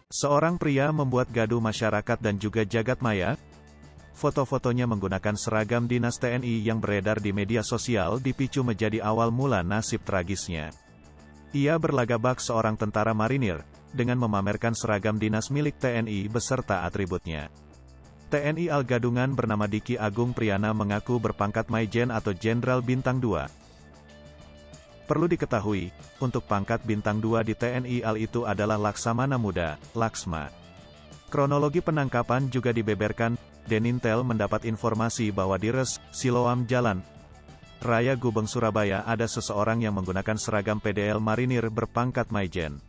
Seorang pria membuat gaduh masyarakat dan juga jagat maya. Foto-fotonya menggunakan seragam dinas TNI yang beredar di media sosial dipicu menjadi awal mula nasib tragisnya. Ia berlagak bak seorang tentara marinir, dengan memamerkan seragam dinas milik TNI beserta atributnya. TNI Al Gadungan bernama Diki Agung Priyana mengaku berpangkat Maijen atau Jenderal Bintang 2. Perlu diketahui, untuk pangkat Bintang 2 di TNI Al itu adalah Laksamana Muda, Laksma. Kronologi penangkapan juga dibeberkan. Denintel mendapat informasi bahwa di Res, Siloam Jalan Raya Gubeng Surabaya ada seseorang yang menggunakan seragam PDL Marinir berpangkat Maijen.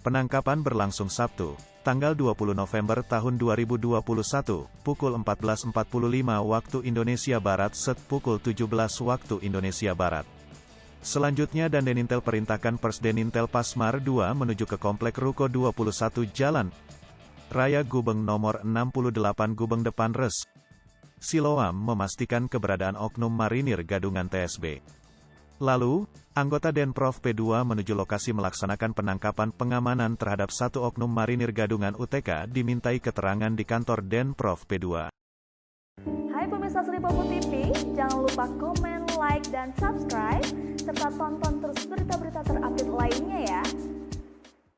Penangkapan berlangsung Sabtu, tanggal 20 November tahun 2021, pukul 14.45 waktu Indonesia Barat pukul 17 waktu Indonesia Barat. Selanjutnya Denintel perintahkan Pers Denintel Pasmar 2 menuju ke Komplek Ruko 21 Jalan Raya Gubeng nomor 68 Gubeng Depan Res Siloam memastikan keberadaan oknum marinir Gadungan TSB. Lalu, anggota Denprov P2 menuju lokasi melaksanakan penangkapan pengamanan terhadap satu oknum marinir Gadungan UTK dimintai keterangan di kantor Denprov P2. Hai pemirsa Sri Popo TV, jangan lupa komen, like, dan subscribe, serta tonton terus berita-berita terupdate lainnya ya.